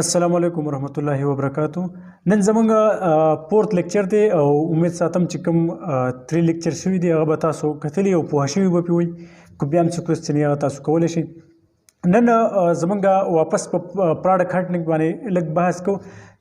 السلام علیکم ورحمۃ اللہ وبرکاتہ نن زمونږ فورت لیکچر دی او امید ساتم چې کوم 3 لیکچر شوي دي هغه به تاسو کتلی او پوه شوي به پرې وي که بیا هم څه کوېسچن هغه تاسو کولی شئ. نن زمونږ واپس په پراډکټ هنټینګ باندې لږ بحث کوو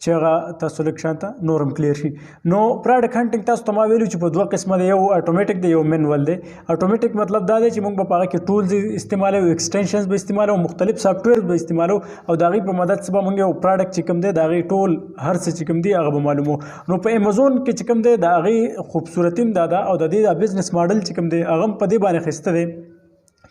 چې هغه تاسو لږ شانته نور هم کلیر شي. نو پراډکټ هنټینګ تاسو ته ما ویلو چې په دوه قسمه دی، یو اټومیټک دی یو مینول دی. اټومیټک مطلب دا دی چې موږ به په هغه کې ټولز استعمالوو، ایکسټینشنز به استعمالوو، مختلف سافټویر به استعمالوو او د هغې په مدد څخه به موږ یو پراډکټ چې کوم دی د هغې ټول هر څه چې کوم دي هغه به معلومو. نو په امازون کې چې کوم دی د هغې خوبصورتي هم دا ده او د دې د بزنس ماډل چې کوم دی هغه هم په دې باندې اخیسته دی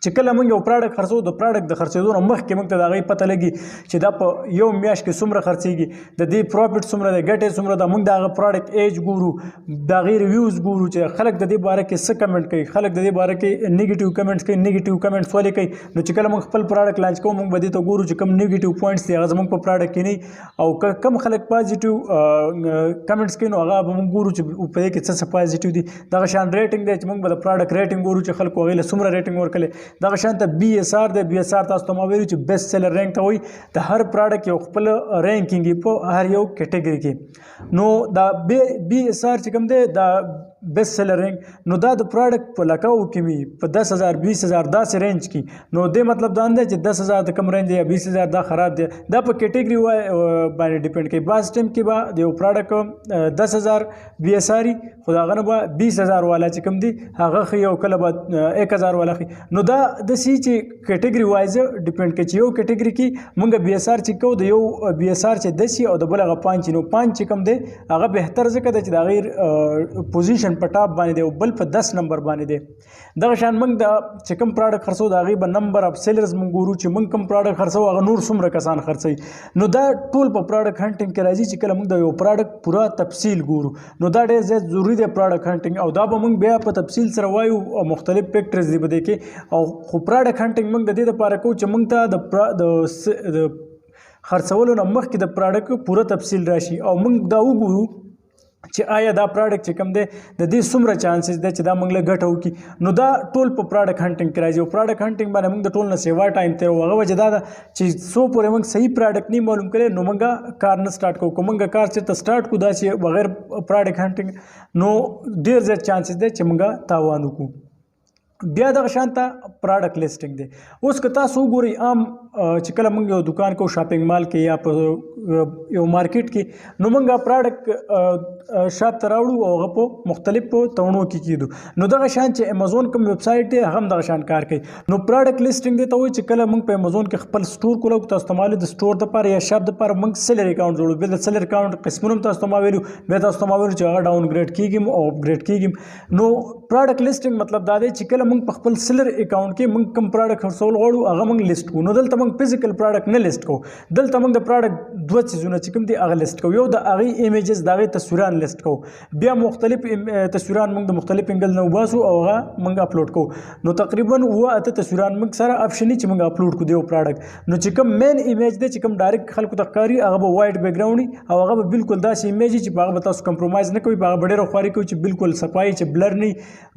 چې کله موږ یو پراډکټ خرڅو د پراډکټ د خرڅېدو نه مخکې موږ ته د هغې پته لګي چې دا په یو میاشت کې څومره خرڅېږي، د دې پروفټ څومره دی، ګټې څومره ده. موږ د هغه پراډکټ ایج ګورو، د هغې ریویوز ګورو چې خلک د دې باره کې څه کمنټ کوي، خلک د دې باره کې نیګیټیو کمنټس کوي، نیګیټیو کمنټس ولې کوي. نو چې کله موږ خپل پراډکټ لانچ کوو موږ به دې ته ګورو چې کوم نیګیټیو پوینټس دي هغه زموږ په پراډکټ کې نه او کوم خلک پازیټیو کمنټس کوي نو هغه به موږ ګورو چې په دې کې څه پازیټیو دي. دغه شان ریټینګ دی چې موږ به د پراډکټ ریټینګ ګورو چې خلکو هغې له څومره ریټینګ ورکړی. دغه شان ته BSR دی. BSR تاسو ته ما ویلو چې بیسټ سیلر رینک ته وایي د هر پراډکټ یو خپل رینکینګ په هر یو کیټګري کې. نو دا BSR چې کوم دی دا بیسټ سیلر رینک نو دا د پراډکټ په لکاو کې وي په 10,000 20,000 داسې رینج کې. نو دې مطلب دا نه دی چې 10,000 د کم رینج دی یا 20,000 دا خراب دی، دا په کیټګري باندې ډیپینډ کوي. بعض ټایم کې به د یو پراډکټ 10,000 BSR خو د هغه نه به 20,000 والا چې کوم دی هغه ښي او کله به 1,000 والا ښي. نو دا داسې چې کیټګري وایز ډیپینډ کوي چې یو کیټګري کې موږ BSR چې کوو د یو BSR چې 10 او د بل هغه 5 نو 5 چې کوم دی هغه بهتر ځکه دی چې د هغې پوزیشن په ټاپ باندې دی او بل په 10 نمبر باندې دی. دغه شان موږ د چې کوم پراډکټ خرڅو د هغې به نمبر اف سیلرز موږ ګورو چې موږ کوم پراډکټ خرڅو هغه نور څومره کسان خرڅوي. نو دا ټول په پراډکټ هنټینګ کې راځي چې کله موږ د یو پراډکټ پوره تفصیل ګورو نو دا ډېر زیات ضروري دی پراډکټ هنټینګ او دا به موږ بیا په تفصیل سره وایو او مختلف فیکټرز دي په دې کې. او خو پراډکټ هنټینګ موږ د دې دپاره کوو چې موږ ته د خرڅولو نه مخکې د پراډکټ پوره تفصیل راشي او موږ دا وګورو چې آیا دا پراډکټ چې کوم دی د دې څومره چانسز دی چې دا موږ له ګټه وکړي. نو دا ټول په پراډکټ هنټینګ کې راځي او پراډکټ هنټینګ باندې موږ د ټول نه سیوا ټایم تېروو. هغه وجه دا ده چې څو پورې موږ صحیح پراډکټ نه معلوم کړی نو موږ کار نه سټارټ کوو. که موږ کار چېرته سټارټ کړو داسې بغیر پراډکټ هنټینګ نو ډېر زیات چانسز دی چې موږ تاوان وکړو. بیا دغه شان ته پراډکټ لیسټینګ دی. اوس که تاسو وګورئ عام چې کله موږ یو دکان کوو شاپینګ مال کې یا په یو مارکیټ کې نو موږ پراډکټ شاپ ته راوړو او هغه په مختلفو تونو کې کیدو. نو دغه شان چې امازون کوم ویب سایټ دی هغه هم دغه شان کار کوي. نو پراډکټ لیسټینګ دی ته وایي چې کله موږ په امازون کې خپل سټور کولو تاسو ته معلوم د سټور دپاره یا شاپ دپاره موږ سیلر اکاونټ جوړو. بیا د سیلر اکاونټ قسمونه هم تاسو ته ما ویلو، بیا تاسو ته ما ویلو چې هغه ډاون ګریډ کیږي او اپګریډ کیږي. نو پراډکټ لیسټینګ مطلب دا دی چې کله موږ په خپل سیلر اکاونټ کې موږ کوم پراډکټ خرڅول غواړو هغه موږ لیسټ کوو. نو دلته موږ فزیکل پراډکټ نه لیسټ کوو، دلته موږ د پراډکټ دوه څیزونه چې کوم دي هغه لیسټ کوو. یو د هغې ایمیجز د هغې تصویران لیسټ کوو، بیا مختلف تصویران موږ د مختلف انګل نه وباسو او هغه موږ اپلوډ کوو. نو تقریبا 8 تصویران موږ سره آپشني چې موږ اپلوډ کړو د یو پراډکټ. نو چې کوم مین ایمیج دی چې کوم ډایرکټ خلکو ته ښکاري هغه به وایټ بیک ګراونډ او هغه به بالکل داسې ایمیج چې په هغه به تاسو کمپرومایز نه کوئ، په هغه به ډېره خواري کوئ چې بالکل صفایي چې بلر نه.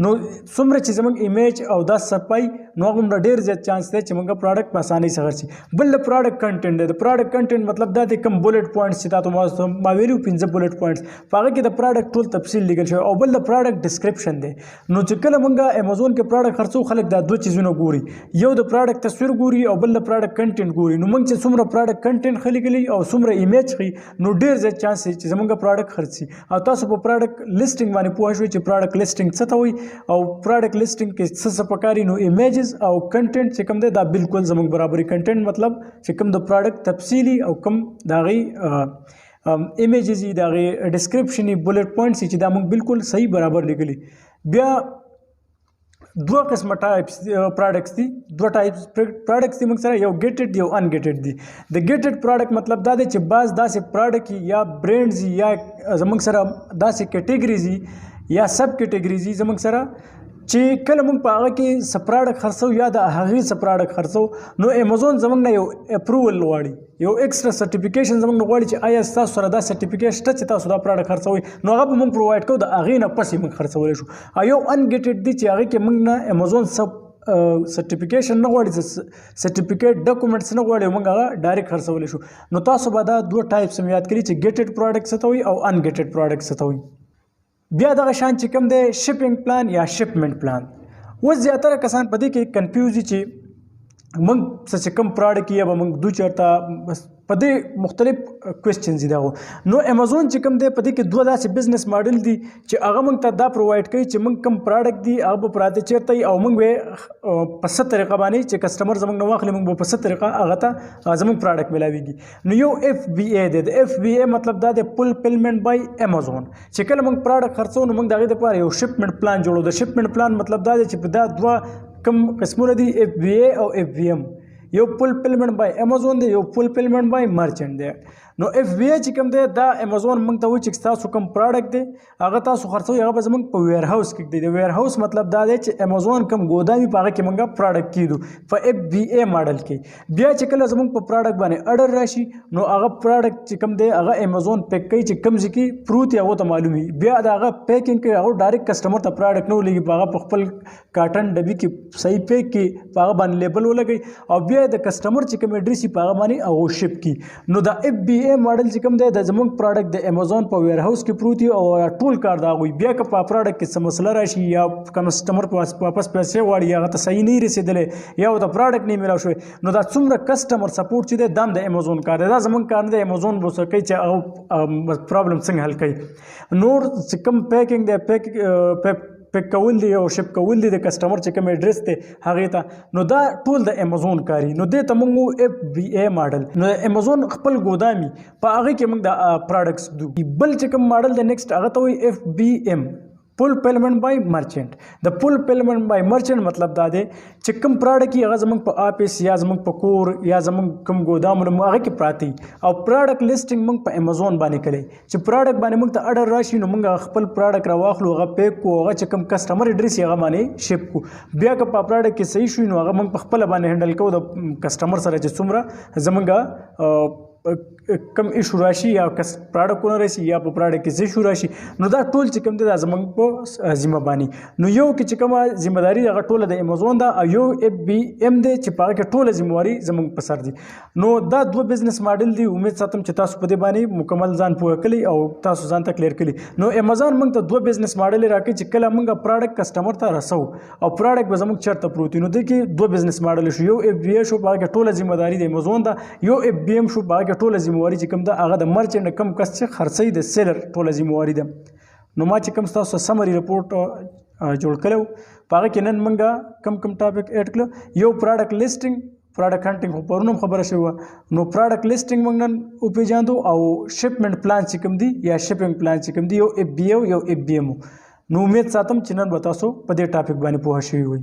نو څومره چې زموږ ایمیج او دا صفایي نو هغه موږ ډېر زیات چانس دی چې موږ پراډکټ په اسانۍ سره خرڅي. بل د پراډکټ کنټینټ دی. د پراډکټ کنټینټ مطلب دا دی کوم بولټ پوینټس چې تاسو ما ویلو 15 بولټ پوینټس په هغه کې د پراډکټ ټول تفصیل لیکل شوی او بل د پراډکټ ډسکرپشن دی. نو چې کله موږ امازون کې پراډکټ خرڅو خلک دا دوه چیزونه ګوري، یو د پراډکټ تصویر ګوري او بل د پراډکټ کنټینټ ګوري. نو موږ چې څومره پراډکټ کنټینټ ښه لیکلی او څومره ایمیج ښي نو ډېر زیات چانس دی چې زموږ پراډکټ خرڅي. او تاسو په پراډکټ لیسټینګ باندې پوه شوئ چې پراډکټ لیسټینګ څه ته وایي او پراډکټ لیسټینګ کې څه پکاري. نو ایمیجز او کنټینټ چې کوم دی دا بالکل زموږ برابري. کنټینټ مطلب چې کوم د پراډکټ تفصیلي او کوم د هغې ایمیجز دي، د هغې ډسکرپشن بولټ پوینټس چې دا موږ بالکل صحیح برابر لیکلي. بیا دوه قسمه ټایپس پراډکټس دي، دوه ټایپس پراډکټس دي موږ سره، یو ګیټډ یو ان ګیټډ دي. د ګیټډ پراډکټ مطلب دا دی چې بعض داسې پراډکټ یا برینډز یا زموږ سره داسې کیټګریز یا سب کیټګریز زموږ سره چې کله موږ په هغه کې څه پراډکټ خرڅو یا د هغې څه پراډکټ خرڅو نو امازون زموږ نه یو اپروول غواړي، یو ایکسټرا سرټیفیکیشن زموږ نه غواړي چې آیا ستاسو سره دا سرټیفیکیټ شته چې تاسو دا پراډکټ خرڅوئ. نو هغه به موږ پرووایډ کوو، د هغې نه پسې موږ خرڅولی شو. او یو ان ګیټډ دی چې هغې کې موږ نه امازون څه سرټیفیکیشن نه غواړي سرټیفیکیټ ډاکومنټس نه غواړي موږ هغه ډایرکټ خرڅولی شو. نو تاسو به دا دوه ټایپس هم یاد کړئ چې ګیټډ پروډکټ څه ته وایي او ان ګیټډ پروډکټ څه ته وایي. بیا دغه شان چې کوم دی شپینګ پلان یا شپمنټ پلان. اوس زیاتره کسان په دې کې کنفیوز دي چې موږ څه کوم پروډکټ یا به موږ دوی چېرته په دې مختلف کوېسچنز دي دغه. نو امیزون چې کوم دی په دې کې دوه داسې بزنس ماډل دي چې هغه موږ ته دا پرووایډ کوي چې موږ کوم پروډکټ دي هغه به پراته چېرته وي او موږ به په څه طریقه باندې چې کسټمر زموږ نه واخلي موږ به په څه طریقه هغه ته زموږ پروډکټ ملاویږي. نو یو FBA دی. د FBA مطلب دا دی فولفلمنټ بای امیزون. چې کله موږ پروډکټ خرڅو نو موږ د هغې دپاره یو شپمنټ پلان جوړو. د شپمنټ پلان مطلب دا دی چې په دا دوه کوم قسمونه دي FBA او FBM. یو فولفلمنټ بای امیزون دی، یو فولفلمنټ بای مرچنټ دی. نو FBA چې کوم دی دا امیزون موږ ته وایي چې تاسو کوم پروډکټ دی هغه تاسو خرڅوئ هغه به زموږ په ویر هاوس کې ږدي. د ویر هاوس مطلب دا دی چې امیزون کوم ګودام وي په هغه کې موږ پروډکټ کیدو په FBA ماډل کې. بیا چې کله زموږ په پروډکټ باندې اډر راشي نو هغه پروډکټ چې کوم دی هغه امیزون پیک کوي چې کوم ځای کې پروت وي هغه ته معلوم وي. بیا د هغه پیکینګ کوي هغه ډایرکټ کسټمر ته پروډکټ نه ولګي، په هغه په خپل کارټن ډبي کې صحیح پیک کړي، په هغه باندې لیبل ولګوي او بیا د کسټمر چې کوم ایډرس وي په هغه باندې هغه شپ کړي. نو د FBA ماډل چې کوم دی د زموږ پروډکټ د امیزون په ویر هاوس کې پروت وي او ټول کار د هغوی. بیا که په پروډکټ کې څه مسله راشي یا کسټمر واپس پیسې غواړي یا هغه ته صحیح نه رسېدلی یا ورته پروډکټ نه میلاو شوی نو دا څومره کسټمر سپورټ چې دی دا هم د امیزون کار دی. دا زموږ کار نه دی. امیزون به ورسره کوي چې هغه پرابلم څنګه حل کوي. نور چې کوم پیکینګ دی پیک کول دي او شپ کول دي د کسټمر چې کوم ایډرس دی هغې ته، نو دا ټول د امیزون کاري. نو دې ته موږ FBA ماډل. نو د امیزون خپل ګودامي په هغې کې موږ د پروډکټس دو. بل چې کوم ماډل د نیکسټ هغه ته وایي FBM فولفلمنټ بای مرچنټ. د فولفلمنټ بای مرچنټ مطلب دا دی چې کوم پروډکټ یې هغه زموږ په آفیس یا زموږ په کور یا زموږ کوم ګودامونه هغه کې پراته وي او پروډکټ لیسټینګ موږ په امیزون باندې کوي. چې پروډکټ باندې موږ ته اډر راشي نو موږ خپل پروډکټ راواخلو، هغه پیک کړو، هغه چې کوم کسټمر ایډرس یې هغه باندې شپ کړو. بیا که په پروډکټ کې صحیح شوي نو هغه موږ په خپله باندې هینډل کوو د کسټمر سره چې څومره زموږ کم ایشو راشي یا پروډکټونه راشي یا په پروډکټ کې څه ایشو راشي نو دا ټول چې کوم دی دا زموږ په ذمه باندې. نو یو کې چې کومه ذمهداري هغه ټوله د امیزون ده او یو FBM دی چې په هغه کې ټوله ذمهواري زموږ په سر دي. نو دا دوه بزنس ماډل دي. امید ساتم چې تاسو په دې باندې مکمل ځان پوه کړئ او تاسو ځان ته کلیر کړئ. نو امیزون موږ ته دوه بزنس ماډل راکړي چې کله موږ پروډکټ کسټمر ته رسو او پروډکټ به زموږ چېرته پروت وي. نو دې کې دوه بزنس ماډل شو. یو FBA شو په هغه کې ټوله ذمهداري د امیزون ده، یو FBM شو په هغه کې ټوله ذمهواري چې دا هغه د مرچنټ کم کس چې خرڅوي د سیلر ټوله ذمهواري ده. نو ما چې کوم ستاسو سمري رپورټ جوړ کړی په هغه کې نن موږ کم ټاپک ایډ کړو. یو پروډکټ لیسټینګ، پروډکټ هنټینګ خو پرون هم خبره شوې وه. نو پروډکټ لیسټینګ موږ نن وپېژاندو او شپمنټ پلان چې کوم دی یا شپینګ پلان چې کوم دی یو FBA او یو FBM. نو امید ساتم چې نن به تاسو په دې ټاپک باندې پوه شوي وئ.